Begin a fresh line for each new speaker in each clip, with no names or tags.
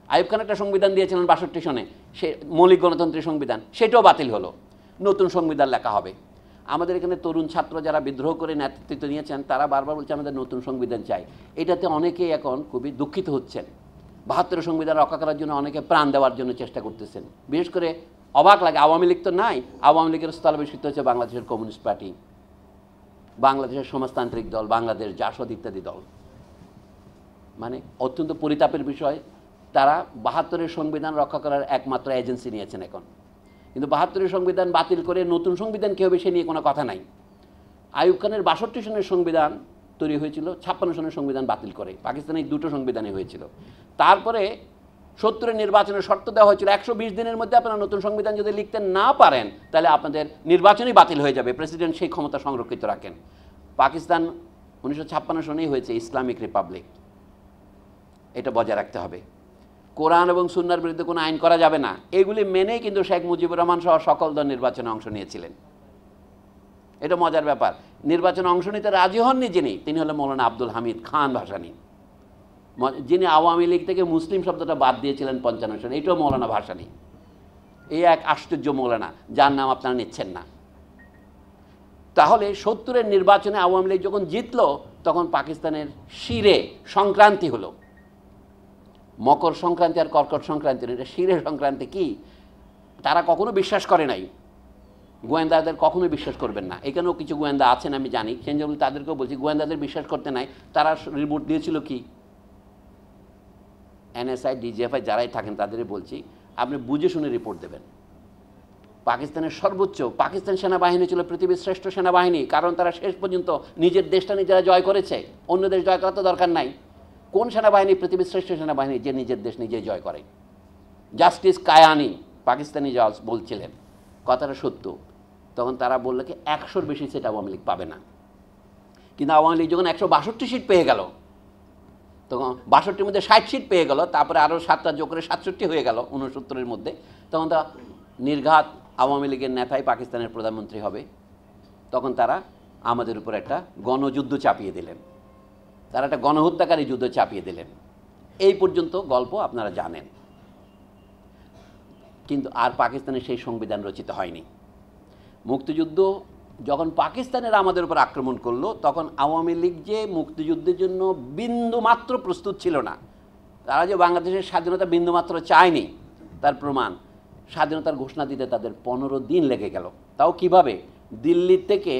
আইয়ুব খান একটা সংবিধান দিয়েছিলেন ৬২ সনে, সে মৌলিক গণতন্ত্রের সংবিধান, সেটাও বাতিল হলো। নতুন সংবিধান লেখা হবে। আমাদের এখানে তরুণ ছাত্র যারা বিদ্রোহ করে নেতৃত্ব নিয়েছেন তারা বারবার বলছে আমাদের নতুন সংবিধান চাই। এটাতে অনেকেই এখন খুবই দুঃখিত হচ্ছেন। ৭২ সংবিধান রক্ষা করার জন্য অনেকে প্রাণ দেওয়ার জন্য চেষ্টা করতেছেন। বিশেষ করে অবাক লাগে, আওয়ামী লীগ তো নাই, আওয়ামী লীগের স্থলাভিষিক্ত হচ্ছে বাংলাদেশের কমিউনিস্ট পার্টি, বাংলাদেশের সমাজতান্ত্রিক দল, বাংলাদেশ জাসদ ইত্যাদি দল। মানে অত্যন্ত পরিতাপের বিষয়, তারা ৭২-এর সংবিধান রক্ষা করার একমাত্র এজেন্সি নিয়েছেন এখন। কিন্তু ৭২-এর সংবিধান বাতিল করে নতুন সংবিধান কী হবে সে নিয়ে কোনো কথা নাই। আইয়ুব খানের ৬২ সনের সংবিধান তৈরি হয়েছিল ৫৬ সনের সংবিধান বাতিল করে। পাকিস্তানে এই দুটো সংবিধানই হয়েছিল। তারপরে ৭০-এর নির্বাচনের শর্ত দেওয়া হয়েছিল ১২০ দিনের মধ্যে আপনারা নতুন সংবিধান যদি লিখতে না পারেন তাহলে আপনাদের নির্বাচনই বাতিল হয়ে যাবে, প্রেসিডেন্ট সেই ক্ষমতা সংরক্ষিত রাখেন। পাকিস্তান ১৯৫৬ সনেই হয়েছে ইসলামিক রিপাবলিক, এটা বজায় রাখতে হবে। কোরআন এবং সুন্নাহর বিরুদ্ধে কোনো আইন করা যাবে না, এগুলি মেনেই কিন্তু শেখ মুজিবুর রহমান সহ সকল দল নির্বাচনে অংশ নিয়েছিলেন। এটা মজার ব্যাপার, নির্বাচনে অংশ নিতে রাজি হননি যিনি, তিনি হলেন মৌলানা আব্দুল হামিদ খান ভাসানী, যিনি আওয়ামী লীগ থেকে মুসলিম শব্দটা বাদ দিয়েছিলেন ৫৫ সনে, এটাও মৌলানা ভাসানী। এই এক আশ্চর্য মৌলানা যার নাম আপনারা নিচ্ছেন না। তাহলে ৭০-এর নির্বাচনে আওয়ামী লীগ যখন জিতল তখন পাকিস্তানের শিরে সংক্রান্তি হলো। মকর সংক্রান্তি আর কর্কট সংক্রান্তি, এটা শিরে সংক্রান্তি কি তারা কখনো বিশ্বাস করে নাই। গোয়েন্দাদের কখনোই বিশ্বাস করবেন না। এখানেও কিছু গোয়েন্দা আছেন আমি জানি, সেই জন্য তাদেরকেও বলছি গোয়েন্দাদের বিশ্বাস করতে নাই। তারা রিপোর্ট দিয়েছিল কি, এনএসআই ডিজিএফআই যারাই থাকেন তাদেরই বলছি আপনি বুঝে শুনে রিপোর্ট দেবেন। পাকিস্তানের সর্বোচ্চ, পাকিস্তান সেনাবাহিনী ছিল পৃথিবীর শ্রেষ্ঠ সেনাবাহিনী, কারণ তারা শেষ পর্যন্ত নিজের দেশটা নিজেরা জয় করেছে, অন্য দেশ জয় করার তো দরকার নাই। কোন সেনাবাহিনী পৃথিবীর শ্রেষ্ঠ সেনাবাহিনী যে নিজের দেশ নিজে জয় করে? জাস্টিস কায়ানি পাকিস্তানি জজ বলছিলেন, কথাটা সত্য। তখন তারা বললো কি ১০০-র বেশি সিট আওয়ামী লীগ পাবে না। কিন্তু আওয়ামী লীগ যখন ১৬২ সিট পেয়ে গেল, তখন ৬২-র মধ্যে ৬০ সিট পেয়ে গেল, তারপরে আরও ৭টা যোগ করে ৬৭ হয়ে গেল ৬৯-এর মধ্যে, তখন তা নির্ঘাত আওয়ামী লীগের নেতাই পাকিস্তানের প্রধানমন্ত্রী হবে। তখন তারা আমাদের উপর একটা গণযুদ্ধ চাপিয়ে দিলেন, তারা একটা গণহত্যাকারী যুদ্ধ চাপিয়ে দিলেন। এই পর্যন্ত গল্প আপনারা জানেন। কিন্তু আর পাকিস্তানের সেই সংবিধান রচিত হয়নি। মুক্তিযুদ্ধ যখন পাকিস্তানের আমাদের উপর আক্রমণ করলো তখন আওয়ামী লীগ যে মুক্তিযুদ্ধের জন্য বিন্দুমাত্র প্রস্তুত ছিল না। তারা যে বাংলাদেশের স্বাধীনতা বিন্দুমাত্র চায়নি তার প্রমাণ, স্বাধীনতার ঘোষণা দিতে তাদের ১৫ দিন লেগে গেল। তাও কিভাবে? দিল্লি থেকে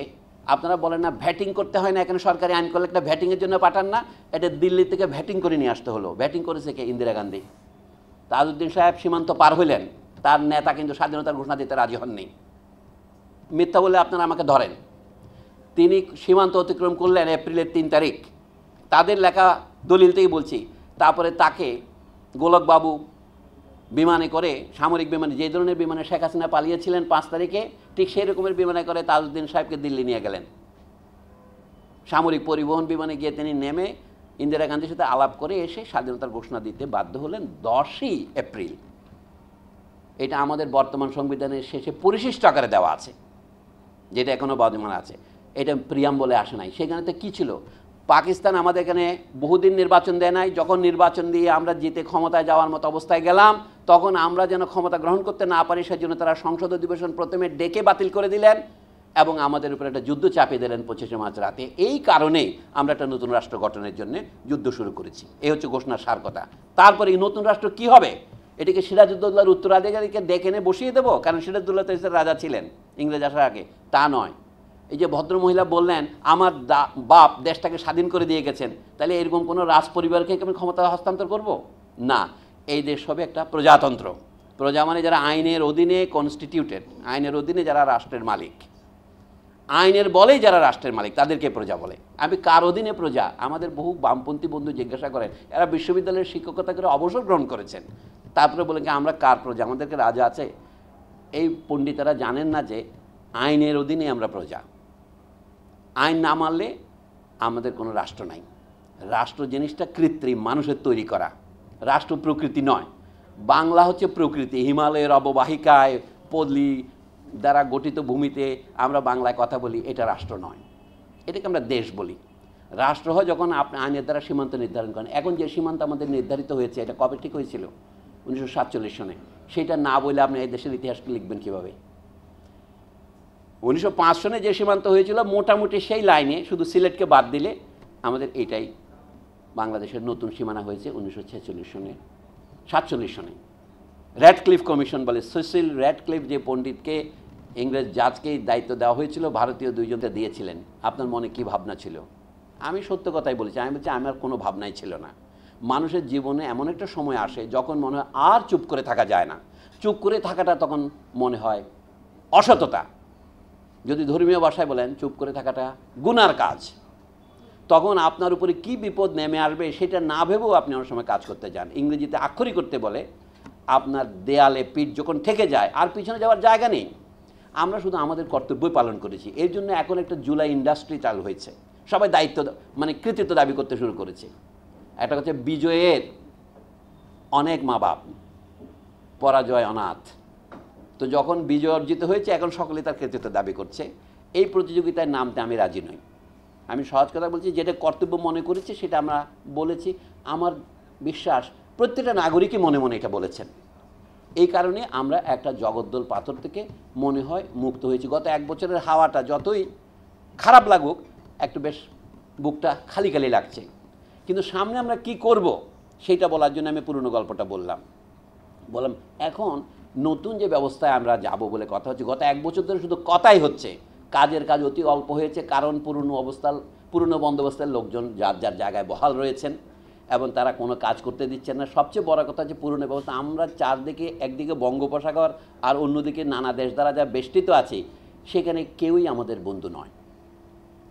আপনারা বলেন না ভ্যাটিং করতে হয় না, এখানে সরকারি আইন করলে একটা ভ্যাটিংয়ের জন্য পাঠান না, এটা দিল্লি থেকে ভ্যাটিং করে নিয়ে আসতে হলো। ভ্যাটিং করেছে কে? ইন্দিরা গান্ধী। তাজউদ্দিন সাহেব সীমান্ত পার হইলেন, তার নেতা কিন্তু স্বাধীনতার ঘোষণা দিতে রাজি হননি। মিথ্যা বলে আপনারা আমাকে ধরেন। তিনি সীমান্ত অতিক্রম করলেন এপ্রিলের ৩ তারিখ, তাদের লেখা দলিল থেকে বলছি। তারপরে তাকে গোলকবাবু বিমানে করে, সামরিক বিমানে, যে ধরনের বিমানে শেখ হাসিনা পালিয়েছিলেন ৫ তারিখে, ঠিক সেই রকমের বিমানে করে তাজউদ্দিন সাহেবকে দিল্লি নিয়ে গেলেন। সামরিক পরিবহন বিমানে গিয়ে তিনি নেমে ইন্দিরা গান্ধীর সাথে আলাপ করে এসে স্বাধীনতার ঘোষণা দিতে বাধ্য হলেন ১০ই এপ্রিল। এটা আমাদের বর্তমান সংবিধানের শেষে পরিশিষ্ট আকারে দেওয়া আছে, যেটা এখনও বর্তমান আছে। এটা প্রিয়াম্বলে আসে নাই। সেখানেতে কী ছিল? পাকিস্তান আমাদের এখানে বহুদিন নির্বাচন দেয় নাই। যখন নির্বাচন দিয়ে আমরা জিতে ক্ষমতায় যাওয়ার মতো অবস্থায় গেলাম, তখন আমরা যেন ক্ষমতা গ্রহণ করতে না পারি সেজন্য তারা সংসদ অধিবেশন প্রথমে ডেকে বাতিল করে দিলেন এবং আমাদের উপর একটা যুদ্ধ চাপিয়ে দিলেন ২৫শে মার্চ রাতে। এই কারণেই আমরা একটা নতুন রাষ্ট্র গঠনের জন্য যুদ্ধ শুরু করেছি। এই হচ্ছে ঘোষণার সার কথা। তারপরে এই নতুন রাষ্ট্র কী হবে? এটিকে সিরাজউদ্দৌলার উত্তরাধিকারীকে ডেকে এনে বসিয়ে দেবো? কারণ সিরাজউদ্দৌলা তো রাজা ছিলেন ইংরেজ আসার আগে। তা নয়। এই যে ভদ্রমহিলা বললেন আমার বাপ দেশটাকে স্বাধীন করে দিয়ে গেছেন, তাহলে এরকম কোনো রাজ পরিবারকে আমি ক্ষমতা হস্তান্তর করব না। এই দেশ হবে একটা প্রজাতন্ত্র। প্রজা মানে যারা আইনের অধীনে কনস্টিটিউটেড, আইনের অধীনে যারা রাষ্ট্রের মালিক, আইনের বলেই যারা রাষ্ট্রের মালিক তাদেরকে প্রজা বলে। আমি কার অধীনে প্রজা? আমাদের বহু বামপন্থী বন্ধু জিজ্ঞাসা করেন, এরা বিশ্ববিদ্যালয়ের শিক্ষকতা করে অবসর গ্রহণ করেছেন, তারপরে বলেন কি আমরা কার প্রজা, আমাদেরকে রাজা আছে? এই পণ্ডিতেরা জানেন না যে আইনের অধীনে আমরা প্রজা। আইন না মানলে আমাদের কোনো রাষ্ট্র নাই। রাষ্ট্র জিনিসটা কৃত্রিম, মানুষের তৈরি করা। রাষ্ট্র প্রকৃতি নয়। বাংলা হচ্ছে প্রকৃতি। হিমালয়ের অববাহিকায় পল্লী দ্বারা গঠিত ভূমিতে আমরা বাংলায় কথা বলি, এটা রাষ্ট্র নয়, এটাকে আমরা দেশ বলি। রাষ্ট্র হয় যখন আপনি আইনের দ্বারা সীমান্ত নির্ধারণ করেন। এখন যে সীমান্ত আমাদের নির্ধারিত হয়েছে এটা কবে ঠিক হয়েছিল? 1947 সনে। সেটা না বলে আপনি এই দেশের ইতিহাসকে লিখবেন কীভাবে? 1905 সনে যে সীমান্ত হয়েছিল মোটামুটি সেই লাইনে, শুধু সিলেটকে বাদ দিলে আমাদের এটাই বাংলাদেশের নতুন সীমানা হয়েছে 1946 সনে, 47 সনে। র্যাডক্লিফ কমিশন বলে, সিসিল র্যাডক্লিফ যে পণ্ডিতকে ইংরেজ জাজকে দায়িত্ব দেওয়া হয়েছিল, ভারতীয় দুইজনকে দিয়েছিলেন। আপনার মনে কি ভাবনা ছিল? আমি সত্য কথাই বলেছি, আমি বলছি আমার কোনো ভাবনাই ছিল না। মানুষের জীবনে এমন একটা সময় আসে যখন মনে হয় আর চুপ করে থাকা যায় না। চুপ করে থাকাটা তখন মনে হয় অসততা। যদি ধর্মীয় ভাষায় বলেন, চুপ করে থাকাটা গুনার কাজ। তখন আপনার উপরে কি বিপদ নেমে আসবে সেটা না ভেবেও আপনি অনেক সময় কাজ করতে যান। ইংরেজিতে আক্ষরিক করতে বলে, আপনার দেয়ালে পিঠ যখন ঠেকে যায় আর পিছনে যাওয়ার জায়গা নেই। আমরা শুধু আমাদের কর্তব্যই পালন করেছি। এর জন্য এখন একটা জুলাই ইন্ডাস্ট্রি চালু হয়েছে, সবাই দায়িত্ব মানে কৃতিত্ব দাবি করতে শুরু করেছে। একটা হচ্ছে বিজয়ের অনেক মা বাপ, পরাজয় অনাথ। তো যখন বিজয় অর্জিত হয়েছে এখন সকলে তার কৃতিত্ব দাবি করছে। এই প্রতিযোগিতায় নামতে আমি রাজি নই। আমি সহজ কথা বলছি, যেটা কর্তব্য মনে করেছি সেটা আমরা বলেছি। আমার বিশ্বাস প্রত্যেকটা নাগরিকই মনে মনে এটা বলেছেন। এই কারণে আমরা একটা জগদ্দল পাথর থেকে মনে হয় মুক্ত হয়েছি। গত 1 বছরের হাওয়াটা যতই খারাপ লাগুক, একটু বেশ বুকটা খালি খালি লাগছে। কিন্তু সামনে আমরা কি করব সেইটা বলার জন্য আমি পুরনো গল্পটা বললাম। এখন নতুন যে ব্যবস্থায় আমরা যাব বলে কথা হচ্ছে, গত 1 বছর ধরে শুধু কথাই হচ্ছে, কাজের কাজ অতি অল্প হয়েছে। কারণ পুরনো বন্দোবস্তের লোকজন যার যার জায়গায় বহাল রয়েছেন এবং তারা কোনো কাজ করতে দিচ্ছেন না। সবচেয়ে বড় কথা হচ্ছে পুরনো ব্যবস্থা। আমরা চারদিকে, একদিকে বঙ্গোপসাগর আর অন্যদিকে নানা দেশ দ্বারা যা বেষ্টিত আছি, সেখানে কেউই আমাদের বন্ধু নয়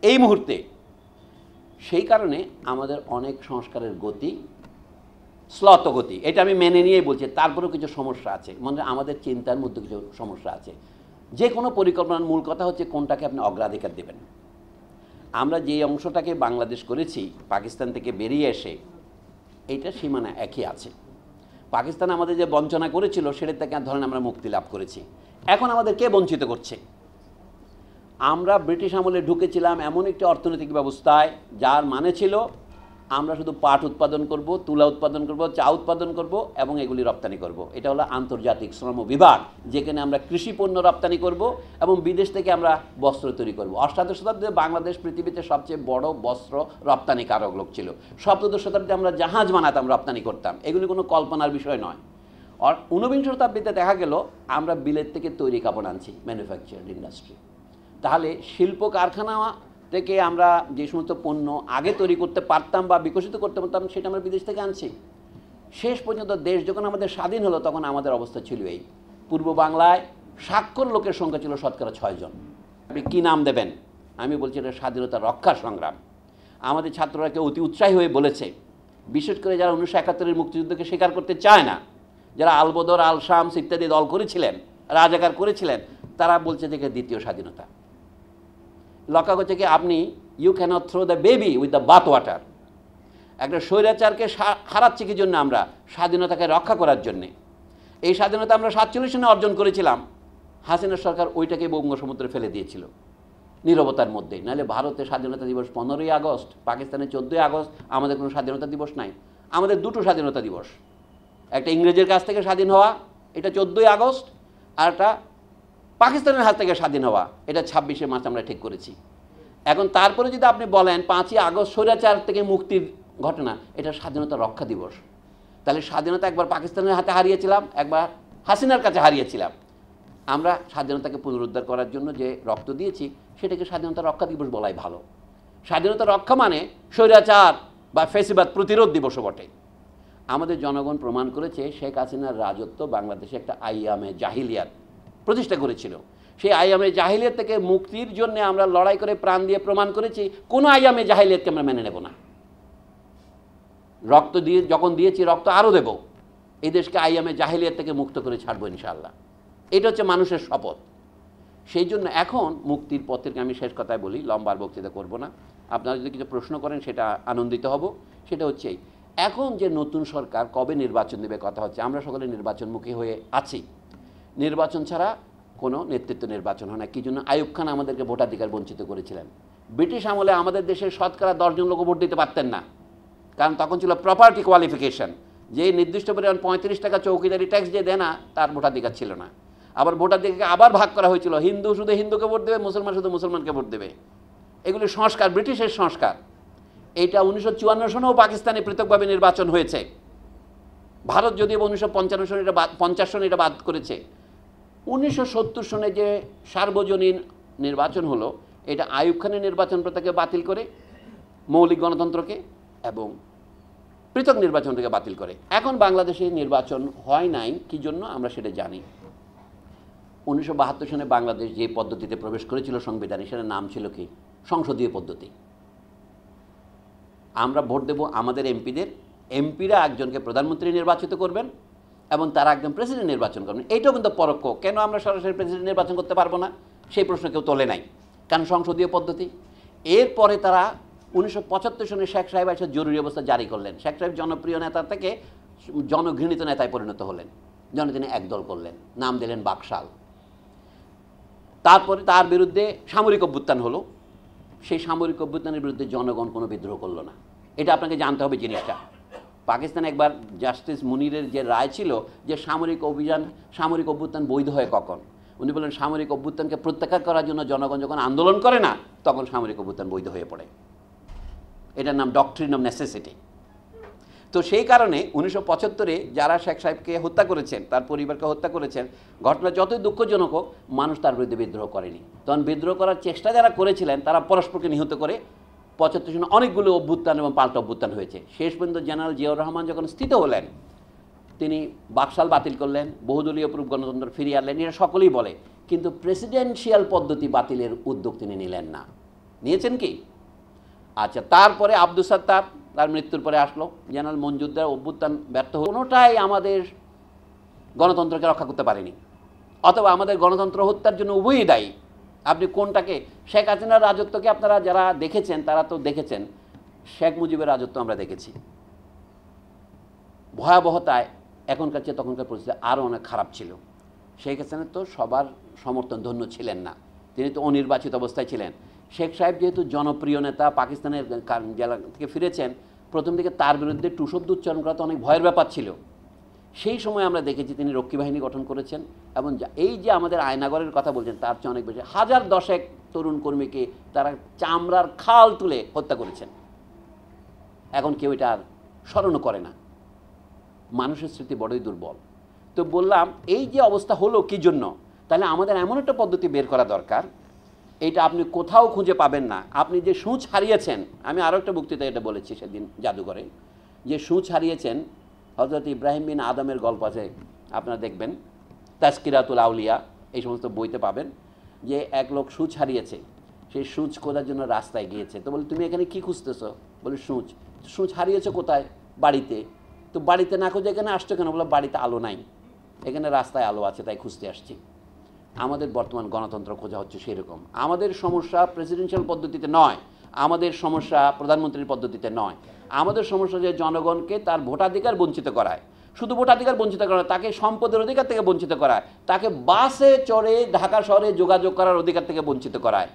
এই মুহূর্তে। সেই কারণে আমাদের অনেক সংস্কারের গতি শ্লথ গতি, এটা আমি মেনে নিয়েই বলছি। তারপরেও কিছু সমস্যা আছে, মানে আমাদের চিন্তার মধ্যে কিছু সমস্যা আছে। যে কোনো পরিকল্পনার মূল কথা হচ্ছে কোনটাকে আপনি অগ্রাধিকার দেবেন। আমরা যে অংশটাকে বাংলাদেশ করেছি পাকিস্তান থেকে বেরিয়ে এসে, এইটা সীমানা একই আছে। পাকিস্তান আমাদের যে বঞ্চনা করেছিল সেটা থেকে ধরেন আমরা মুক্তি লাভ করেছি। এখন আমাদের কে বঞ্চিত করছে? আমরা ব্রিটিশ আমলে ঢুকেছিলাম এমন একটি অর্থনৈতিক ব্যবস্থায় যার মানে ছিল আমরা শুধু পাট উৎপাদন করব, তুলা উৎপাদন করব, চা উৎপাদন করব এবং এগুলি রপ্তানি করব। এটা হলো আন্তর্জাতিক শ্রম বিভাগ, যেখানে আমরা কৃষি পণ্য রপ্তানি করব এবং বিদেশ থেকে আমরা বস্ত্র তৈরি করব। অষ্টাদশ শতাব্দীতে বাংলাদেশ পৃথিবীতে সবচেয়ে বড় বস্ত্র রপ্তানিকারক লোক ছিল। সপ্তদশ শতাব্দীতে আমরা জাহাজ বানাতাম, রপ্তানি করতাম। এগুলি কোনো কল্পনার বিষয় নয়। আর 19বিংশ শতাব্দীতে দেখা গেল আমরা বিলেত থেকে তৈরি কাপড় আনছি, ম্যানুফ্যাকচারিং ইন্ডাস্ট্রি। তাহলে শিল্প কারখানা থেকে আমরা যে সমস্ত পণ্য আগে তৈরি করতে পারতাম বা বিকশিত করতে পারতাম, সেটা আমরা বিদেশ থেকে আনছি। শেষ পর্যন্ত দেশ যখন আমাদের স্বাধীন হলো তখন আমাদের অবস্থা ছিল এই, পূর্ব বাংলায় স্বাক্ষর লোকের সংখ্যা ছিল শতকরা 6 জন। আপনি কী নাম দেবেন? আমি বলছি এটা স্বাধীনতা রক্ষার সংগ্রাম। আমাদের ছাত্ররা কেউ অতি উৎসাহী হয়ে বলেছে, বিশেষ করে যারা 1971-এর মুক্তিযুদ্ধকে স্বীকার করতে চায় না, যারা আলবদর, আল শামস ইত্যাদি দল করেছিলেন, রাজাকার করেছিলেন, তারা বলছে যে দ্বিতীয় স্বাধীনতা। লক্ষ্য করছে কি আপনি, you cannot throw the baby with the bath water. একটা স্বৈরাচারকে হারাচ্ছি কি জন্য? আমরা স্বাধীনতাকে রক্ষা করার জন্যে। এই স্বাধীনতা আমরা 47 সনে অর্জন করেছিলাম। হাসিনা সরকার ওইটাকে বঙ্গোপসাগরে ফেলে দিয়েছিল নীরবতার মধ্যে। নাহলে ভারতের স্বাধীনতা দিবস 15ই আগস্ট, পাকিস্তানের 14ই আগস্ট, আমাদের কোনো স্বাধীনতা দিবস নাই। আমাদের দুটো স্বাধীনতা দিবস, একটা ইংরেজের কাছ থেকে স্বাধীন হওয়া, এটা 14ই আগস্ট, আর একটা পাকিস্তানের হাত থেকে স্বাধীন হওয়া, এটা 26শে মার্চ আমরা ঠিক করেছি। এখন তারপরে যদি আপনি বলেন 5ই আগস্ট স্বৈরাচার থেকে মুক্তির ঘটনা, এটা স্বাধীনতা রক্ষা দিবস। তাহলে স্বাধীনতা একবার পাকিস্তানের হাতে হারিয়েছিলাম, একবার হাসিনার কাছে হারিয়েছিলাম। আমরা স্বাধীনতাকে পুনরুদ্ধার করার জন্য যে রক্ত দিয়েছি সেটাকে স্বাধীনতা রক্ষা দিবস বলাই ভালো। স্বাধীনতা রক্ষা মানে স্বৈরাচার বা ফ্যাসিবাদ প্রতিরোধ দিবসও বটে। আমাদের জনগণ প্রমাণ করেছে শেখ হাসিনার রাজত্ব বাংলাদেশে একটা আইয়ামে জাহিলিয়াত প্রতিষ্ঠা করেছিল। সেই আইয়ামে জাহিলিয়াত থেকে মুক্তির জন্য আমরা লড়াই করে প্রাণ দিয়ে প্রমাণ করেছি কোনো আইয়ামে জাহিলিয়াতকে আমরা মেনে নেব না। রক্ত দিয়ে যখন দিয়েছি, রক্ত আরও দেব। এই দেশকে আইয়ামে জাহিলিয়াত থেকে মুক্ত করে ছাড়বো ইনশাআল্লাহ। এটা হচ্ছে মানুষের শপথ। সেই জন্য এখন মুক্তির পথের, আমি শেষ কথায় বলি, লম্বার বক্তৃতা করব না। আপনারা যদি কিছু প্রশ্ন করেন সেটা আনন্দিত হব। সেটা হচ্ছে এখন যে নতুন সরকার কবে নির্বাচন দেবে কথা হচ্ছে। আমরা সকলে নির্বাচনমুখী হয়ে আছি। নির্বাচন ছাড়া কোনো নেতৃত্ব নির্বাচন হয় না। কি জন্য? আইয়ুব খান আমাদেরকে ভোটাধিকার বঞ্চিত করেছিলেন। ব্রিটিশ আমলে আমাদের দেশের শতকরা 10 জন লোক ভোট দিতে পারতেন না, কারণ তখন ছিল প্রপার্টি কোয়ালিফিকেশন। যে নির্দিষ্ট পরিমাণ 35 টাকা চৌকিদারি ট্যাক্স যে দেয় না তার ভোটাধিকার ছিল না। আবার ভোটাধিকারকে আবার ভাগ করা হয়েছিল, হিন্দু শুধু হিন্দুকে ভোট দেবে, মুসলমান শুধু মুসলমানকে ভোট দেবে। এগুলি সংস্কার, ব্রিটিশের সংস্কার। এইটা 1954 সনেও পাকিস্তানে পৃথকভাবে নির্বাচন হয়েছে। ভারত যদিও 1955 সনে এটা 50 সনে এটা বাদ করেছে। 1970 সনে যে সার্বজনীন নির্বাচন হলো, এটা আইয়ুব খানের নির্বাচন প্রথাকে বাতিল করে, মৌলিক গণতন্ত্রকে এবং পৃথক নির্বাচনটাকে বাতিল করে। এখন বাংলাদেশে নির্বাচন হয় নাই, কি জন্য আমরা সেটা জানি। 1972 সনে বাংলাদেশ যে পদ্ধতিতে প্রবেশ করেছিল সংবিধানে, সেটার নাম ছিল কি? সংসদীয় পদ্ধতি। আমরা ভোট দেব আমাদের এমপিদের, এমপিরা একজনকে প্রধানমন্ত্রী নির্বাচিত করবেন এবং তারা একজন প্রেসিডেন্ট নির্বাচন করবেন। এইটাও কিন্তু পরোক্ষ। কেন আমরা সরাসরি প্রেসিডেন্ট নির্বাচন করতে পারবো না, সেই প্রশ্ন কেউ তোলে নাই, কারণ সংসদীয় পদ্ধতি। এরপরে তারা 1975 সনে শেখ সাহেব এসে জরুরি অবস্থা জারি করলেন। শেখ সাহেব জনপ্রিয় নেতা থেকে জনঘৃণিত নেতায় পরিণত হলেন, তিনি একদল করলেন, নাম দিলেন বাকশাল। তারপরে তার বিরুদ্ধে সামরিক অভ্যুত্থান হলো। সেই সামরিক অভ্যুত্থানের বিরুদ্ধে জনগণ কোনো বিদ্রোহ করলো না। এটা আপনাকে জানতে হবে জিনিসটা। পাকিস্তানে একবার জাস্টিস মুনিরের যে রায় ছিল যে সামরিক অভ্যুত্থান বৈধ হয় কখন, উনি বলেন সামরিক অভ্যুত্থানকে প্রত্যাখ্যান করার জন্য জনগণ যখন আন্দোলন করে না, তখন সামরিক অভ্যুত্থান বৈধ হয়ে পড়ে। এটার নাম ডক্ট্রিন অফ নেসেসিটি। তো সেই কারণে 1975-এ যারা শেখ সাহেবকে হত্যা করেছেন, তার পরিবারকে হত্যা করেছেন, ঘটনা যতই দুঃখজনক হোক, মানুষ তার বিরুদ্ধে বিদ্রোহ করেনি। তখন বিদ্রোহ করার চেষ্টা যারা করেছিলেন তারা পরস্পরকে নিহত করে 75 সনে অনেকগুলো অভ্যুত্থান এবং পাল্টা অভ্যুত্থান হয়েছে। শেষ পর্যন্ত জেনারেল জিয়াউর রহমান যখন স্থিত হলেন, তিনি বাকশাল বাতিল করলেন, বহুদলীয় প্রুফ গণতন্ত্র ফিরিয়ে আনলেন, এরা সকলেই বলে। কিন্তু প্রেসিডেন্সিয়াল পদ্ধতি বাতিলের উদ্যোগ তিনি নিলেন না। নিয়েছেন কি? আচ্ছা, তারপরে আব্দুস সাত্তার তার মৃত্যুর পরে আসলো, জেনারেল মঞ্জুরদার অভ্যুত্থান ব্যর্থ হল। কোনোটাই আমাদের গণতন্ত্রকে রক্ষা করতে পারেনি, অথবা আমাদের গণতন্ত্র হত্যার জন্য উভয়ই দায়ী। আপনি কোনটাকে, শেখ হাসিনার রাজত্বকে আপনারা যারা দেখেছেন তারা তো দেখেছেন, শেখ মুজিবের রাজত্ব আমরা দেখেছি। ভয়াবহতায় এখনকার চেয়ে তখনকার পরিস্থিতি আরও অনেক খারাপ ছিল। শেখ হাসিনা তো সবার সমর্থন ধন্য ছিলেন না, তিনি তো অনির্বাচিত অবস্থায় ছিলেন। শেখ সাহেব যেহেতু জনপ্রিয় নেতা, পাকিস্তানের জেলা থেকে ফিরেছেন, প্রথম দিকে তার বিরুদ্ধে টু শব্দ উচ্চারণ করা তো অনেক ভয়ের ব্যাপার ছিল। সেই সময় আমরা দেখেছি তিনি রক্ষী বাহিনী গঠন করেছেন এবং এই যে আমাদের আয়নাগরের কথা বলছেন তার চেয়ে অনেক বেশি 1010 তরুণ কর্মীকে তারা চামড়ার খাল তুলে হত্যা করেছেন। এখন কেউ এটা আর স্মরণও করে না। মানুষের স্মৃতি বড়ই দুর্বল। তো বললাম এই যে অবস্থা হলো কি জন্য, তাহলে আমাদের এমন একটা পদ্ধতি বের করা দরকার, এটা আপনি কোথাও খুঁজে পাবেন না। আপনি যে সূঁচ হারিয়েছেন, আমি আরও একটা বক্তৃতায় এটা বলেছি সেদিন জাদুঘরে, যে সূঁচ হারিয়েছেন হযরত ইব্রাহিম বিন আদমের গল্প আছে, আপনারা দেখবেন তাজকিরাতুল আউলিয়া এই সমস্ত বইতে পাবেন, যে এক লোক সূঁচ হারিয়েছে, সেই সূঁচ খোঁজার জন্য রাস্তায় গিয়েছে। তো বলে তুমি এখানে কি খুঁজতেছো? বলে সূঁচ। সূঁচ হারিয়েছো কোথায়? বাড়িতে। তো বাড়িতে না খুঁজে এখানে আসছো কেন? বলে বাড়িতে আলো নাই, এখানে রাস্তায় আলো আছে তাই খুঁজতে আসছি। আমাদের বর্তমান গণতন্ত্র খোঁজা হচ্ছে সেরকম। আমাদের সমস্যা প্রেসিডেন্সিয়াল পদ্ধতিতে নয়, আমাদের সমস্যা প্রধানমন্ত্রীর পদ্ধতিতে নয়। আমাদের সমস্যা যে জনগণকে তার ভোটাধিকার বঞ্চিত করায়, শুধু ভোটাধিকার বঞ্চিত করা, তাকে সম্পদের অধিকার থেকে বঞ্চিত করায়, তাকে বাসে চড়ে ঢাকা শহরে যোগাযোগ করার অধিকার থেকে বঞ্চিত করায়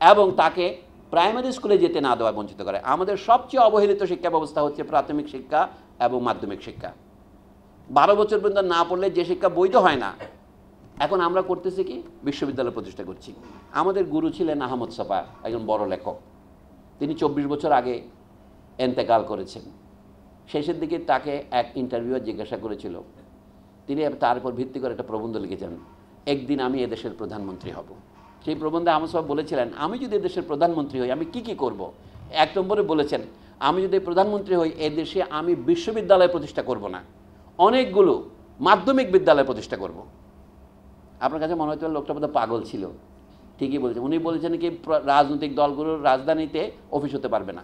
এবং তাকে প্রাইমারি স্কুলে যেতে না দেওয়া বঞ্চিত করায়। আমাদের সবচেয়ে অবহেলিত শিক্ষা ব্যবস্থা হচ্ছে প্রাথমিক শিক্ষা এবং মাধ্যমিক শিক্ষা। 12 বছর পর্যন্ত না পড়লে যে শিক্ষা বৈধ হয় না, এখন আমরা করতেছি কি? বিশ্ববিদ্যালয় প্রতিষ্ঠা করছি। আমাদের গুরু ছিলেন আহমদ ছফা, একজন বড় লেখক। তিনি 24 বছর আগে এন্তেকাল করেছেন। শেষের দিকে তাকে এক ইন্টারভিউয়ার জিজ্ঞাসা করেছিল, তিনি তার উপর ভিত্তি করে একটা প্রবন্ধ লিখেছেন, একদিন আমি এদেশের প্রধানমন্ত্রী হব। সেই প্রবন্ধে আহমদ ছফা বলেছিলেন, আমি যদি এদেশের প্রধানমন্ত্রী হই আমি কি করব। 1 নম্বরে বলেছেন, আমি যদি প্রধানমন্ত্রী হই এদেশে আমি বিশ্ববিদ্যালয় প্রতিষ্ঠা করব না, অনেকগুলো মাধ্যমিক বিদ্যালয় প্রতিষ্ঠা করব। আপনার কাছে মনে হয়তো লোকটা বোধহয় পাগল ছিল, ঠিকই বলেছেন। উনি বলেছেন কি রাজনৈতিক দলগুলোর রাজধানীতে অফিস হতে পারবে না,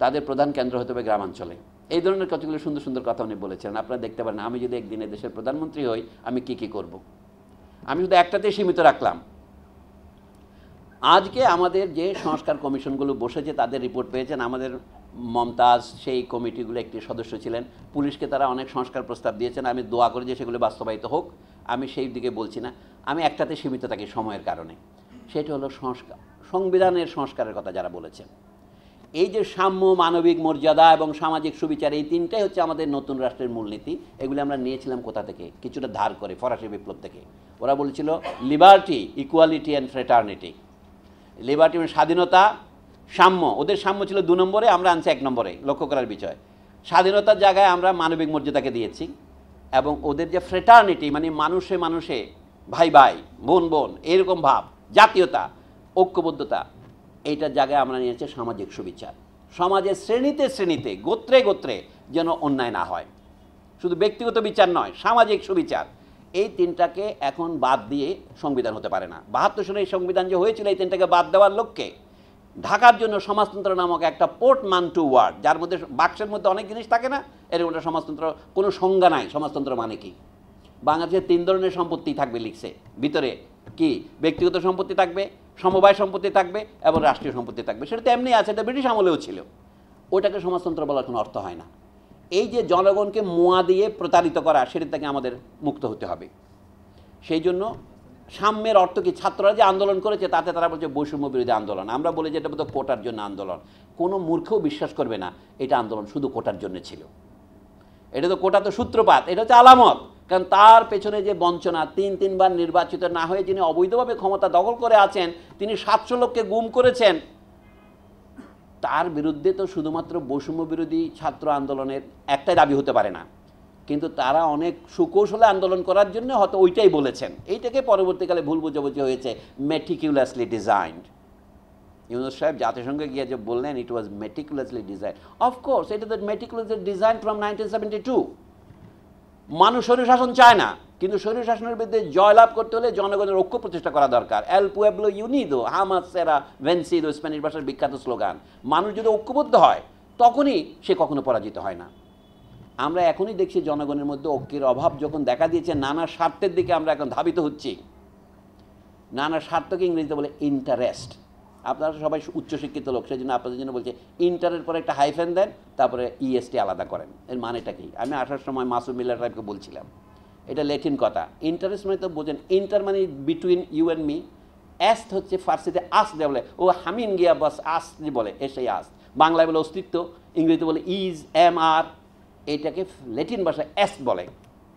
তাদের প্রধান কেন্দ্র হতে হবে গ্রামাঞ্চলে। এই ধরনের কতগুলো সুন্দর সুন্দর কথা উনি বলেছেন। আপনারা দেখতে পারেন, আমি যদি একদিন দেশের প্রধানমন্ত্রী হই আমি কি করব। আমি শুধু একটাতেই সীমিত রাখলাম। আজকে আমাদের যে সংস্কার কমিশনগুলো বসেছে তাদের রিপোর্ট পেয়েছেন। আমাদের মমতাজ সেই কমিটিগুলো একটি সদস্য ছিলেন। পুলিশকে তারা অনেক সংস্কার প্রস্তাব দিয়েছেন, আমি দোয়া করি যে সেগুলো বাস্তবায়িত হোক। আমি সেই দিকে বলছি না, আমি একটাতে সীমিত থাকি সময়ের কারণে। সেটা হলো সংস্কার, সংবিধানের সংস্কারের কথা যারা বলেছেন। এই যে সাম্য, মানবিক মর্যাদা এবং সামাজিক সুবিচার, এই তিনটাই হচ্ছে আমাদের নতুন রাষ্ট্রের মূলনীতি। এগুলি আমরা নিয়েছিলাম কোথা থেকে? কিছুটা ধার করে ফরাসি বিপ্লব থেকে। ওরা বলছিল liberty, equality and fraternity. Liberty মানে স্বাধীনতা, সাম্য। ওদের সাম্য ছিল 2 নম্বরে, আমরা আনছি 1 নম্বরে। লক্ষ্য করার বিষয়, স্বাধীনতার জায়গায় আমরা মানবিক মর্যাদাকে দিয়েছি, এবং ওদের যে ফ্রেটার্নিটি মানে মানুষে মানুষে, ভাই ভাই, বোন বোন, এরকম ভাব, জাতীয়তা, ঐক্যবদ্ধতা, এইটার জায়গায় আমরা নিয়েছি সামাজিক সুবিচার। সমাজের শ্রেণীতে শ্রেণীতে, গোত্রে গোত্রে যেন অন্যায় না হয়, শুধু ব্যক্তিগত বিচার নয়, সামাজিক সুবিচার। এই তিনটাকে এখন বাদ দিয়ে সংবিধান হতে পারে না। 72 সালে এই সংবিধান যে হয়েছিল, এই তিনটাকে বাদ দেওয়ার লক্ষ্যে ঢাকার জন্য সমাজতন্ত্র নামক একটা পোর্টমান্টু ওয়ার্ড, যার মধ্যে বাক্সের মধ্যে অনেক জিনিস থাকে না, এরকম একটা সমাজতন্ত্র, কোনো সংজ্ঞা নাই সমাজতন্ত্র মানে কি। বাংলাদেশে 3 ধরনের সম্পত্তি থাকবে লিখছে ভিতরে, কি ব্যক্তিগত সম্পত্তি থাকবে, সমবায় সম্পত্তি থাকবে এবং রাষ্ট্রীয় সম্পত্তি থাকবে। সেটা তো এমনি আছে, এটা ব্রিটিশ আমলেও ছিল। ওইটাকে সমাজতন্ত্র বলার কোনো অর্থ হয় না। এই যে জনগণকে মোয়া দিয়ে প্রতারিত করা, সেটা থেকে আমাদের মুক্ত হতে হবে। সেই জন্য সাম্যের অর্থ কি? ছাত্ররা যে আন্দোলন করেছে তাতে তারা বলছে বৈষম্য বিরোধী আন্দোলন। আমরা বলি যে এটা বোধহয় কোটার জন্য আন্দোলন। কোনো মূর্খও বিশ্বাস করবে না এটা আন্দোলন শুধু কোটার জন্য ছিল। এটা তো কোটা তো সূত্রপাত, এটা হচ্ছে আলামত। কারণ তার পেছনে যে বঞ্চনা, 3বার নির্বাচিত না হয়ে যিনি অবৈধভাবে ক্ষমতা দখল করে আছেন, তিনি 700 লোককে গুম করেছেন, তার বিরুদ্ধে তো শুধুমাত্র বৈষম্য বিরোধী ছাত্র আন্দোলনের একটাই দাবি হতে পারে না। কিন্তু তারা অনেক সুকৌশলে আন্দোলন করার জন্য হয়তো ওইটাই বলেছেন। এইটাকে পরবর্তীকালে ভুল বোঝাবুঝি হয়েছে, মেটিকুলাসলি ডিজাইনড। ইউনুস সাহেব জাতিসংঘে গিয়ে যে বললেন ইট ওয়াজ মেটিকুলাসলি ডিজাইন, অফকোর্স এটা তো মেটিকুলাসলি ডিজাইন ফ্রম 1972। মানুষ স্বৈরশাসন চায় না, কিন্তু স্বৈরশাসনের বিরুদ্ধে জয়লাভ করতে হলে জনগণের ঐক্য প্রতিষ্ঠা করা দরকার। এল পুয়েবলো ইউনিদো হামাস সেরা ভেন্সিদো, স্প্যানিশ ভাষার বিখ্যাত স্লোগান। মানুষ যদি ঐক্যবদ্ধ হয় তখনই সে কখনো পরাজিত হয় না। আমরা এখনই দেখছি জনগণের মধ্যে ঐক্যের অভাব যখন দেখা দিয়েছে, নানা স্বার্থের দিকে আমরা এখন ধাবিত হচ্ছি। নানা স্বার্থকে ইংরেজিতে বলে ইন্টারেস্ট। আপনারা সবাই উচ্চশিক্ষিত লোক, সেই জন্য আপনাদের জন্য বলছে ইন্টারের পরে একটা হাইফেন দেন, তারপরে ইএসটি আলাদা করেন। এর মানেটা কি? আমি আসার সময় মাসুম মিল্লার সাহেবকে বলছিলাম, এটা ল্যাটিন কথা। ইন্টারেস্ট মানে তো বোঝেন, ইন্টার মানে বিটুইন ইউ অ্যান্ড মি। এস্ট হচ্ছে ফার্সিতে আস দিয়ে বলে, ও হামিন গিয়া বাস আস যে বলে, এসেই আস। বাংলায় বলে অস্তিত্ব, ইংরেজিতে বলে ইজ, এম আর। এইটাকে ল্যাটিন ভাষায় এস্ট বলে।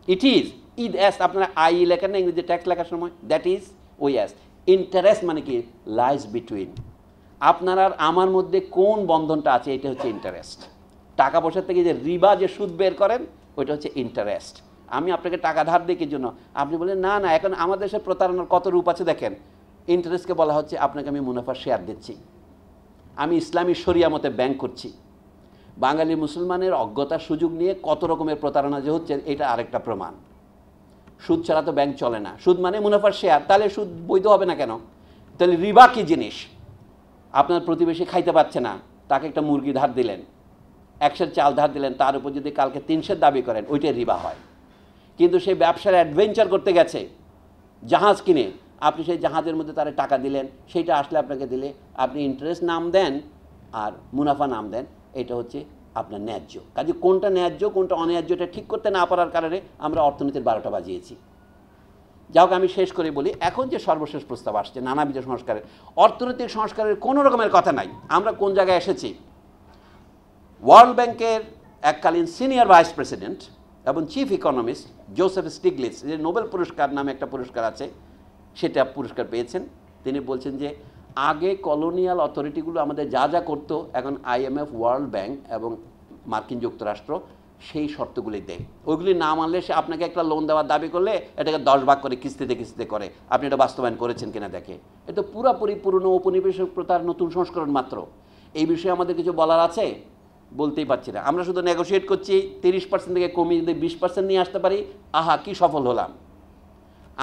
ইট ইজ, ইদ এস্ট। আপনারা আই লেখেন না ইংরেজি টেক্সট লেখার সময়, দ্যাট ইজ ওই এস্ট। ইন্টারেস্ট মানে কি? Lies between. আপনার আর আমার মধ্যে কোন বন্ধনটা আছে, এটা হচ্ছে ইন্টারেস্ট। টাকা পয়সা থেকে যে রিবা, যে সুদ বের করেন, ওইটা হচ্ছে ইন্টারেস্ট। আমি আপনাকে টাকা ধার দিই কি জন্য? আপনি বলেন না না, এখন আমাদের দেশে প্রতারণার কত রূপ আছে দেখেন। ইন্টারেস্টকে বলা হচ্ছে আপনাকে আমি মুনাফার শেয়ার দিচ্ছি, আমি ইসলামী শরিয়া মতে ব্যাংক করছি। বাঙালি মুসলমানের অজ্ঞতার সুযোগ নিয়ে কত রকমের প্রতারণা যে হচ্ছে, এটা আরেকটা প্রমাণ। সুদ ছাড়া তো ব্যাংক চলে না। সুদ মানে মুনাফার শেয়ার, তাহলে সুদ বৈধ হবে না কেন? তাহলে রিবা কী জিনিস? আপনার প্রতিবেশী খাইতে পারছে না, তাকে একটা মুরগি ধার দিলেন, 100 চাল ধার দিলেন, তার উপর যদি কালকে 300 দাবি করেন, ওইটাই রিবা হয়। কিন্তু সেই ব্যবসার অ্যাডভেঞ্চার করতে গেছে জাহাজ কিনে, আপনি সেই জাহাজের মধ্যে তারা টাকা দিলেন, সেইটা আসলে আপনাকে দিলে আপনি ইন্টারেস্ট নাম দেন আর মুনাফা নাম দেন, এটা হচ্ছে আপনার ন্যায্য। কাজে কোনটা ন্যায্য কোনটা অন্যায্য এটা ঠিক করতে না পারার কারণে আমরা অর্থনীতির 12টা বাজিয়েছি। যাই হোক, আমি শেষ করে বলি, এখন যে সর্বশেষ প্রস্তাব আসছে নানাবিধ সংস্কারের, অর্থনৈতিক সংস্কারের কোনো রকমের কথা নাই। আমরা কোন জায়গায় এসেছি? ওয়ার্ল্ড ব্যাংকের এককালীন সিনিয়র ভাইস প্রেসিডেন্ট এবং চিফ ইকোনমিস্ট জোসেফ স্টিগলিটস, যে নোবেল পুরস্কার নামে একটা পুরস্কার আছে, সেটা পুরস্কার পেয়েছেন। তিনি বলছেন যে আগে কলোনিয়াল অথরিটিগুলো আমাদের যা যা করতো, এখন IMF, ওয়ার্ল্ড ব্যাংক এবং মার্কিন যুক্তরাষ্ট্র সেই শর্তগুলি দেয়। ওইগুলি না মানলে সে আপনাকে একটা লোন দেওয়ার দাবি করলে এটাকে 10 ভাগ করে কিস্তিতে কিস্তিতে করে। আপনি এটা বাস্তবায়ন করেছেন কিনা দেখে। এটা পুরোপুরি পুরনো ঔপনিবেশিক প্রথার নতুন সংস্করণ মাত্র। এই বিষয়ে আমাদের কিছু বলার আছে? বলতেই পারছি না। আমরা শুধু নেগোশিয়েট করছি, 30% থেকে কমিয়ে যদি 20% নিয়ে আসতে পারি, আহা কি সফল হলাম।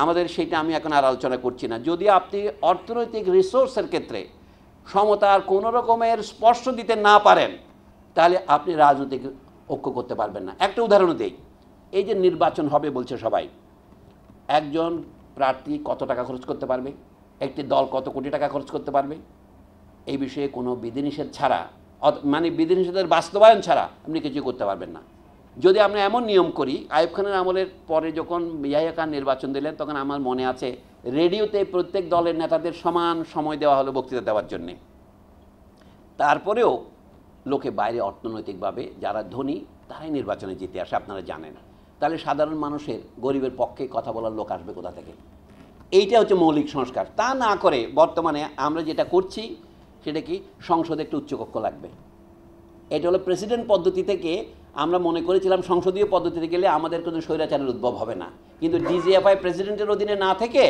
আমাদের সেইটা আমি এখন আর আলোচনা করছি না। যদি আপনি অর্থনৈতিক রিসোর্সের ক্ষেত্রে সমতার কোনো রকমের স্পর্শ দিতে না পারেন, তাহলে আপনি রাজনৈতিক ঐক্য করতে পারবেন না। একটা উদাহরণ দেই, এই যে নির্বাচন হবে বলছে সবাই, একজন প্রার্থী কত টাকা খরচ করতে পারবে, একটি দল কত কোটি টাকা খরচ করতে পারবে, এই বিষয়ে কোনো বিধিনিষেধ ছাড়া, মানে বিধিনিষেধের বাস্তবায়ন ছাড়া আপনি কিছু করতে পারবেন না। যদি আমরা এমন নিয়ম করি, আইয়ুব খানের আমলের পরে যখন ইয়াহিয়া খান নির্বাচন দিলেন, তখন আমার মনে আছে রেডিওতে প্রত্যেক দলের নেতাদের সমান সময় দেওয়া হলো বক্তৃতা দেওয়ার জন্যে। তারপরেও লোকে বাইরে অর্থনৈতিকভাবে যারা ধনী তারাই নির্বাচনে জিতে আসে, আপনারা জানেন। তাহলে সাধারণ মানুষের, গরিবের পক্ষে কথা বলার লোক আসবে কোথা থেকে? এইটা হচ্ছে মৌলিক সংস্কার। তা না করে বর্তমানে আমরা যেটা করছি সেটা কি, সংসদে একটা উচ্চকক্ষ লাগবে। এটা হলো প্রেসিডেন্ট পদ্ধতি থেকে আমরা মনে করেছিলাম সংসদীয় পদ্ধতিতে গেলে আমাদের কোনো স্বৈরাচারের উদ্ভব হবে না, কিন্তু ডিজিএফআই প্রেসিডেন্টের অধীনে না থেকে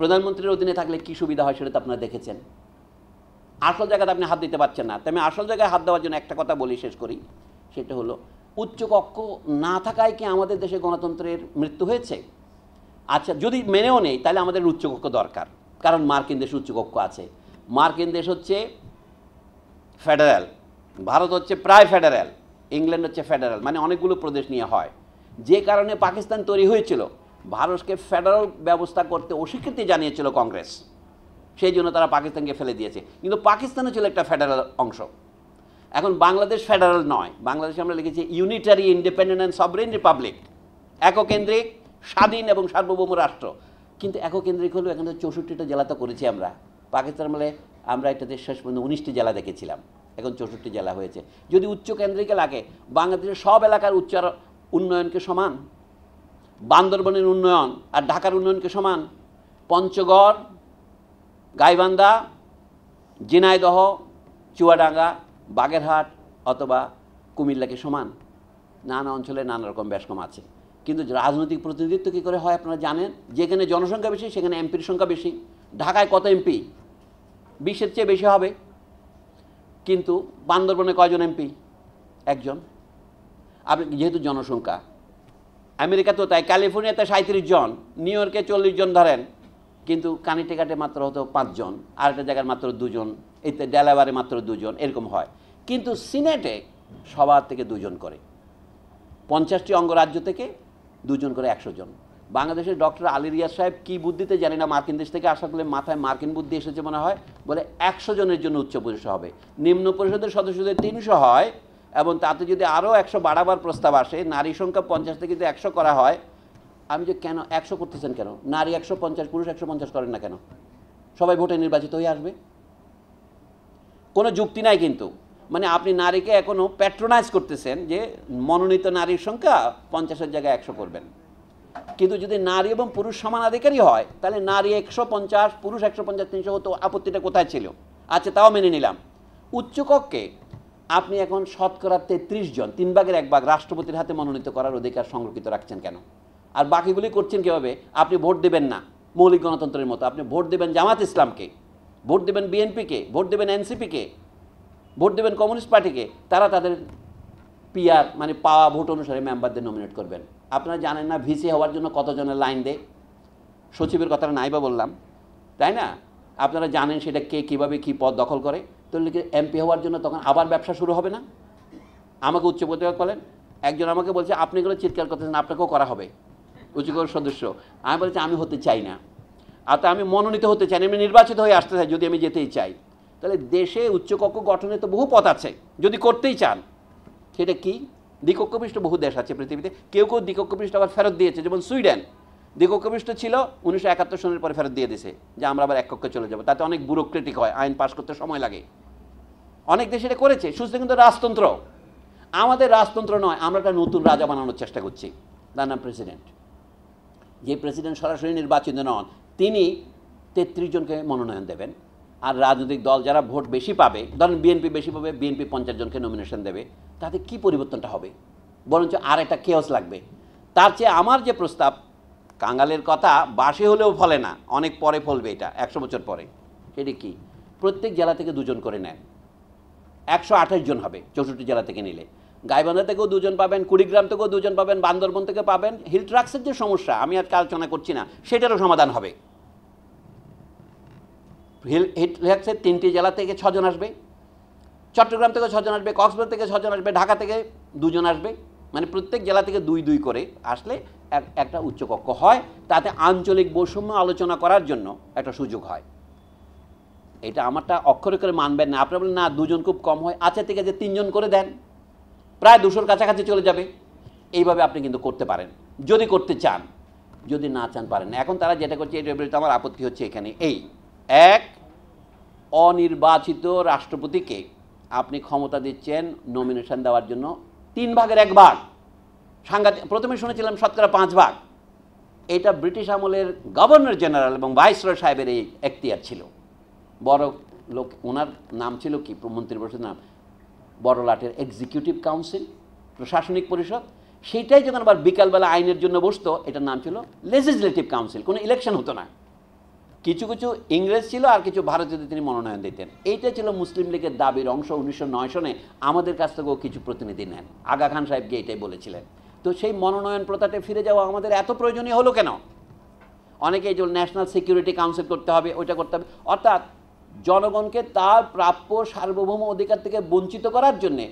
প্রধানমন্ত্রীর অধীনে থাকলে কী সুবিধা হয় সেটা তো আপনারা দেখেছেন। আসল জায়গাতে আপনি হাত দিতে পারছেন না। তাই আমি আসল জায়গায় হাত দেওয়ার জন্য একটা কথা বলি, শেষ করি। সেটা হলো, উচ্চকক্ষ না থাকায় কি আমাদের দেশে গণতন্ত্রের মৃত্যু হয়েছে? আচ্ছা, যদি মেনেও নেই তাহলে আমাদের উচ্চকক্ষ দরকার, কারণ মার্কিন দেশে উচ্চকক্ষ আছে। মার্কিন দেশ হচ্ছে ফেডারেল, ভারত হচ্ছে প্রায় ফেডারেল, ইংল্যান্ড হচ্ছে ফেডারেল, মানে অনেকগুলো প্রদেশ নিয়ে হয়। যে কারণে পাকিস্তান তৈরি হয়েছিল, ভারতকে ফেডারেল ব্যবস্থা করতে অস্বীকৃতি জানিয়েছিল কংগ্রেস, সেই জন্য তারা পাকিস্তানকে ফেলে দিয়েছে। কিন্তু পাকিস্তানও ছিল একটা ফেডারেল অংশ। এখন বাংলাদেশ ফেডারেল নয়, বাংলাদেশে আমরা লিখেছি unitary independent and sovereign republic, এককেন্দ্রিক স্বাধীন এবং সার্বভৌম রাষ্ট্র। কিন্তু এককেন্দ্রিক হলেও এখানে 64টা জেলা তো করেছি আমরা। পাকিস্তান বলে আমরা এটাতে শেষ পর্যন্ত 19টি জেলা দেখেছিলাম, এখন 64টি জেলা হয়েছে। যদি উচ্চ কেন্দ্রিক লাগে, বাংলাদেশের সব এলাকার উন্নয়নকে সমান, বান্দরবনের উন্নয়ন আর ঢাকার উন্নয়নকে সমান, পঞ্চগড়, গাইবান্ধা, ঝিনাইদহ, চুয়াডাঙ্গা, বাগেরহাট অথবা কুমিল্লাকে সমান। নানা অঞ্চলে নানা রকম ব্যাসকম আছে, কিন্তু রাজনৈতিক প্রতিনিধিত্ব কী করে হয় আপনারা জানেন। যেখানে জনসংখ্যা বেশি সেখানে এমপির সংখ্যা বেশি। ঢাকায় কত এমপি? 20-এর চেয়ে বেশি হবে। কিন্তু বান্দরবনে কয়জন এমপি? একজন। আপনি যেহেতু জনসংখ্যা, আমেরিকা তো তাই, ক্যালিফোর্নিয়াতে 37 জন, নিউ ইয়র্কে 40 জন ধরেন, কিন্তু কানেক্টিকাটে মাত্র হতো 5 জন, আরেকটা জায়গার মাত্র 2 জন, এতে ডেলাওয়্যারে মাত্র 2 জন, এরকম হয়। কিন্তু সিনেটে সবার থেকে 2 জন করে, 50টি অঙ্গরাজ্য থেকে 2 জন করে 100 জন। বাংলাদেশের ডক্টর আলী রিয়াজ সাহেব কী বুদ্ধিতে জানি না, মার্কিন দেশ থেকে আসা করলে মাথায় মার্কিন বুদ্ধি এসেছে মনে হয়, বলে 100 জনের জন্য উচ্চ পরিষদ হবে। নিম্ন পরিষদের সদস্যদের 300 হয়, এবং তাতে যদি আরও 100 বাড়াবার প্রস্তাব আসে, নারী সংখ্যা 50 থেকে যদি 100 করা হয়। আমি যে কেন 100 করতেছেন কেন? নারী 150, পুরুষ 150 করেন না কেন? সবাই ভোটে নির্বাচিত হয়ে আসবে, কোনো যুক্তি নাই। কিন্তু মানে আপনি নারীকে এখনও প্যাট্রোনাইজ করতেছেন যে মনোনীত নারীর সংখ্যা 50-এর জায়গায় 100 করবেন। কিন্তু যদি নারী এবং পুরুষ সমানাধিকারী হয়, তাহলে নারী 150, পুরুষ 150, 300 হতো, আপত্তিটা কোথায় ছিল? আচ্ছা, তাও মেনে নিলাম। উচ্চকক্ষে আপনি এখন শতকরা 33 জন, 3 ভাগের 1 ভাগ রাষ্ট্রপতির হাতে মনোনীত করার অধিকার সংরক্ষিত রাখছেন কেন? আর বাকিগুলি করছেন কীভাবে? আপনি ভোট দেবেন না মৌলিক গণতন্ত্রের মতো, আপনি ভোট দেবেন জামাত ইসলামকে, ভোট দেবেন বিএনপিকে, ভোট দেবেন এনসিপিকে, ভোট দেবেন কমিউনিস্ট পার্টিকে। তারা তাদের পিআর মানে পাওয়া ভোট অনুসারে মেম্বারদের নমিনেট করবেন। আপনারা জানেন না ভিসি হওয়ার জন্য কতজনের লাইন দেয়? সচিবের কথাটা নাইবা বললাম, তাই না? আপনারা জানেন সেটা কে কীভাবে কী পদ দখল করে। তো এমপি হওয়ার জন্য তখন আবার ব্যবসা শুরু হবে না? আমাকে উচ্চ পদে বলেন, একজন আমাকে বলছে আপনি এগুলো চিৎকার করতেছেন, আপনাকেও করা হবে উচ্চকক্ষ সদস্য। আমি বলছি আমি হতে চাই না, আর তা আমি মনোনীত হতে চাই না, আমি নির্বাচিত হয়ে আসতে চাই যদি আমি যেতেই চাই। তাহলে দেশে উচ্চকক্ষ গঠনে তো বহু পথ আছে যদি করতেই চান। সেটা কি? দ্বিকক্ষপৃষ্ঠ বহু দেশ আছে পৃথিবীতে, কেউ কেউ দ্বিকক্ষপৃষ্ঠ আবার ফেরত দিয়েছে, যেমন সুইডেন দ্বিকক্ষপৃষ্ঠ ছিল 1971 সনের পরে ফেরত দিয়ে দিয়েছে যে আমরা আবার এক কক্ষে চলে যাবো। তাতে অনেক ব্যুরোক্রেটিক হয়, আইন পাস করতে সময় লাগে। অনেক দেশ এটা করেছে, সুস্থ। কিন্তু রাজতন্ত্র, আমাদের রাজতন্ত্র নয়, আমরা একটা নতুন রাজা বানানোর চেষ্টা করছি, তার নাম প্রেসিডেন্ট। যে প্রেসিডেন্ট সরাসরি নির্বাচিত নন, তিনি 33 জনকে মনোনয়ন দেবেন, আর রাজনৈতিক দল যারা ভোট বেশি পাবে, ধরেন বিএনপি বেশি পাবে, বিএনপি 50 জনকে নমিনেশন দেবে। তাতে কি পরিবর্তনটা হবে? বরঞ্চ আর একটা কেওস লাগবে। তার চেয়ে আমার যে প্রস্তাব, কাঙালের কথা বাসে হলেও ফলে না, অনেক পরে ফলবে, এটা 100 বছর পরে। সেটি কি? প্রত্যেক জেলা থেকে 2 জন করে নেন, 128 জন হবে 64 জেলা থেকে নিলে। গাইবান্ধা থেকেও 2 জন পাবেন, কুড়িগ্রাম থেকেও 2 জন পাবেন, বান্দরবন থেকে পাবেন। হিল ট্রাক্সের যে সমস্যা আমি আজকে আলোচনা করছি না, সেটারও সমাধান হবে। হিল ট্রাক্সের 3টি জেলা থেকে 6 জন আসবে, চট্টগ্রাম থেকে 6 জন আসবে, কক্সবাজার থেকে 6 জন আসবে, ঢাকা থেকে 2 জন আসবে। মানে প্রত্যেক জেলা থেকে 2-2 করে আসলে একটা উচ্চকক্ষ হয়। তাতে আঞ্চলিক বৈষম্য আলোচনা করার জন্য একটা সুযোগ হয়। এটা আমারটা অক্ষরে করে মানবেন না। আপনারা বলেন না 2 জন খুব কম হয়, আচ্ছা ঠিক আছে 3 জন করে দেন, প্রায় 200-র কাছাকাছি চলে যাবে। এইভাবে আপনি কিন্তু করতে পারেন যদি করতে চান, যদি না চান পারেন না। এখন তারা যেটা করছে, এটার বিরুদ্ধে আমার আপত্তি হচ্ছে এখানে। এই এক, অনির্বাচিত রাষ্ট্রপতিকে আপনি ক্ষমতা দিচ্ছেন নমিনেশন দেওয়ার জন্য 1/3 সাংঘাতিক। প্রথমে শুনেছিলাম শতকরা 5 এটা ব্রিটিশ আমলের গভর্নর জেনারেল এবং ভাইসরয় সাহেবের এই এখতিয়ার ছিল। বড় লোক, ওনার নাম ছিল কি, মন্ত্রিপরিষদের নাম বড়লাটের এক্সিকিউটিভ কাউন্সিল, প্রশাসনিক পরিষদ। সেইটাই যখন আবার বিকালবেলা আইনের জন্য বসতো, এটার নাম ছিল লেজিসলেটিভ কাউন্সিল। কোনো ইলেকশন হতো না, কিছু কিছু ইংরেজ ছিল আর কিছু ভারতীয়দের তিনি মনোনয়ন দিতেন। এইটা ছিল মুসলিম লীগের দাবির অংশ। 1909 সনে আমাদের কাছ থেকেও কিছু প্রতিনিধি নেন, আগা খান সাহেবকে এটাই বলেছিলেন। তো সেই মনোনয়ন প্রথাতে ফিরে যাওয়া আমাদের এত প্রয়োজনীয় হলো কেন? অনেকে এই যে ন্যাশনাল সিকিউরিটি কাউন্সিল করতে হবে, ওইটা করতে হবে, অর্থাৎ জনগণকে তার প্রাপ্য সার্বভৌম অধিকার থেকে বঞ্চিত করার জন্যে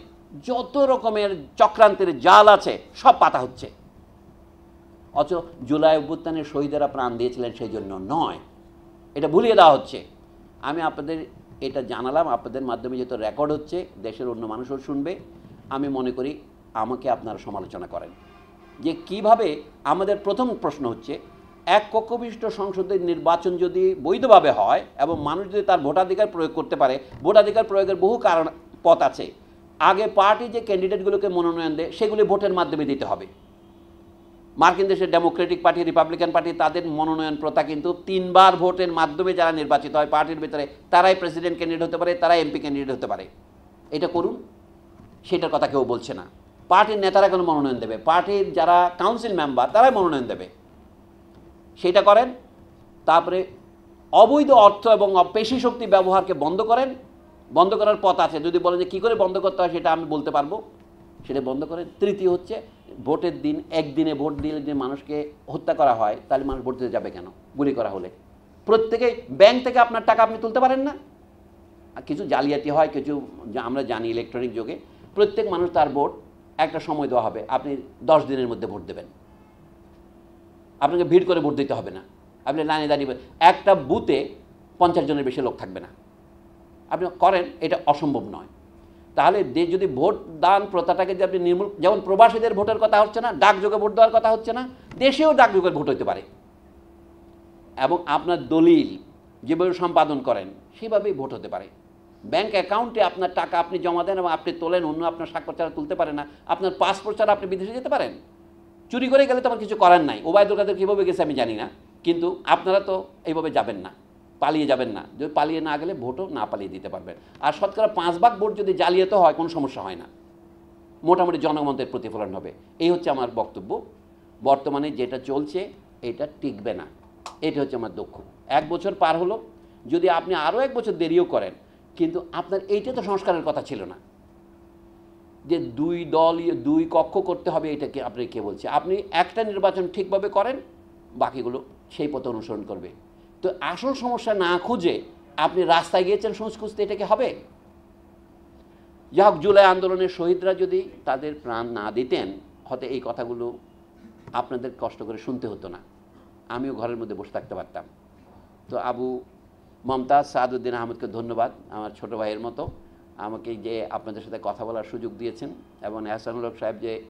যত রকমের চক্রান্তের জাল আছে সব পাতা হচ্ছে। অথচ জুলাই অভ্যুত্থানের শহীদেরা প্রাণ দিয়েছিলেন সেই জন্য নয়, এটা ভুলিয়ে দেওয়া হচ্ছে। আমি আপনাদের এটা জানালাম, আপনাদের মাধ্যমে যেহেতু রেকর্ড হচ্ছে, দেশের অন্য মানুষও শুনবে। আমি মনে করি আমাকে আপনারা সমালোচনা করেন যে কিভাবে আমাদের প্রথম প্রশ্ন হচ্ছে, এক কক্ষবিশিষ্ট সংসদের নির্বাচন যদি বৈধভাবে হয় এবং মানুষ যদি তার ভোটাধিকার প্রয়োগ করতে পারে, ভোটাধিকার প্রয়োগের বহু কারণ পথ আছে। আগে পার্টি যে ক্যান্ডিডেটগুলোকে মনোনয়ন দেয় সেগুলি ভোটের মাধ্যমে দিতে হবে। মার্কিন দেশের ডেমোক্রেটিক পার্টি, রিপাবলিকান পার্টি, তাদের মনোনয়ন প্রথা কিন্তু 3বার ভোটের মাধ্যমে যারা নির্বাচিত হয় পার্টির ভিতরে, তারাই প্রেসিডেন্ট ক্যান্ডিডেট হতে পারে, তারাই এমপি ক্যান্ডিডেট হতে পারে। এটা করুন, সেটার কথা কেউ বলছে না। পার্টির নেতারা কেন মনোনয়ন দেবে? পার্টির যারা কাউন্সিল মেম্বার তারাই মনোনয়ন দেবে, সেটা করেন। তারপরে অবৈধ অর্থ এবং পেশি শক্তি ব্যবহারকে বন্ধ করেন। বন্ধ করার পথ আছে, যদি বলেন যে কী করে বন্ধ করতে হয় সেটা আমি বলতে পারবো, সেটা বন্ধ করেন। তৃতীয় হচ্ছে, ভোটের দিন একদিনে ভোট দিলে যে মানুষকে হত্যা করা হয়, তাহলে মানুষ ভোট দিতে যাবে কেন গুলি করা হলে? প্রত্যেকে ব্যাংক থেকে আপনার টাকা আপনি তুলতে পারেন না? কিছু জালিয়াতি হয়, কিছু আমরা জানি ইলেকট্রনিক যুগে প্রত্যেক মানুষ তার ভোট একটা সময় দেওয়া হবে, আপনি 10 দিনের মধ্যে ভোট দেবেন, আপনাকে ভিড় করে ভোট দিতে হবে না, আপনি লাইনে দাঁড়িয়ে একটা বুথে 50 জনের বেশি লোক থাকবে না, আপনি করেন, এটা অসম্ভব নয়। তাহলে যদি ভোট দান প্রথাটাকে যদি আপনি নির্মূল, যেমন প্রবাসীদের ভোটের কথা হচ্ছে না, ডাকযোগে ভোট দেওয়ার কথা হচ্ছে না, দেশেও ডাকযোগের ভোট হতে পারে এবং আপনার দলিল যেভাবে সম্পাদন করেন সেভাবেই ভোট হতে পারে। ব্যাংক অ্যাকাউন্টে আপনার টাকা আপনি জমা দেন এবং আপনি তোলেন, অন্য আপনার স্বাক্ষর ছাড়া তুলতে পারে না। আপনার পাসপোর্ট ছাড়া আপনি বিদেশে যেতে পারেন। চুরি করে গেলে তো আমার কিছু করার নাই, ওবায়দুল কাদের কীভাবে গেছে আমি জানি না, কিন্তু আপনারা তো এইভাবে যাবেন না, পালিয়ে যাবেন না। যদি পালিয়ে না গেলে ভোটও না পালিয়ে দিতে পারবেন। আর শতকরা 5 ভোট যদি জালিয়াতি হয় কোনো সমস্যা হয় না, মোটামুটি জনমতের প্রতিফলন হবে। এই হচ্ছে আমার বক্তব্য। বর্তমানে যেটা চলছে এটা টিকবে না, এটা হচ্ছে আমার দুঃখ। 1 বছর পার হলো, যদি আপনি আরও 1 বছর দেরিও করেন, কিন্তু আপনার এইটা তো সংস্কারের কথা ছিল না যে 2 দল 2 কক্ষ করতে হবে। এটাকে আপনি কে বলছে? আপনি একটা নির্বাচন ঠিকভাবে করেন, বাকিগুলো সেই পথে অনুসরণ করবে। তো আসল সমস্যা না খুঁজে আপনি রাস্তায় গিয়েছেন সোঁচ খুঁজতে, এটাকে হবে? যাই হোক, জুলাই আন্দোলনের শহীদরা যদি তাদের প্রাণ না দিতেন, হয়তো এই কথাগুলো আপনাদের কষ্ট করে শুনতে হতো না, আমিও ঘরের মধ্যে বসে থাকতে পারতাম। তো আবু মমতাজ সাদউদ্দিন আহমদকে ধন্যবাদ, আমার ছোট ভাইয়ের মতো আমাকে যে আপনাদের সাথে কথা বলার সুযোগ দিয়েছেন, এবং এহসানুল হক সাহেব যে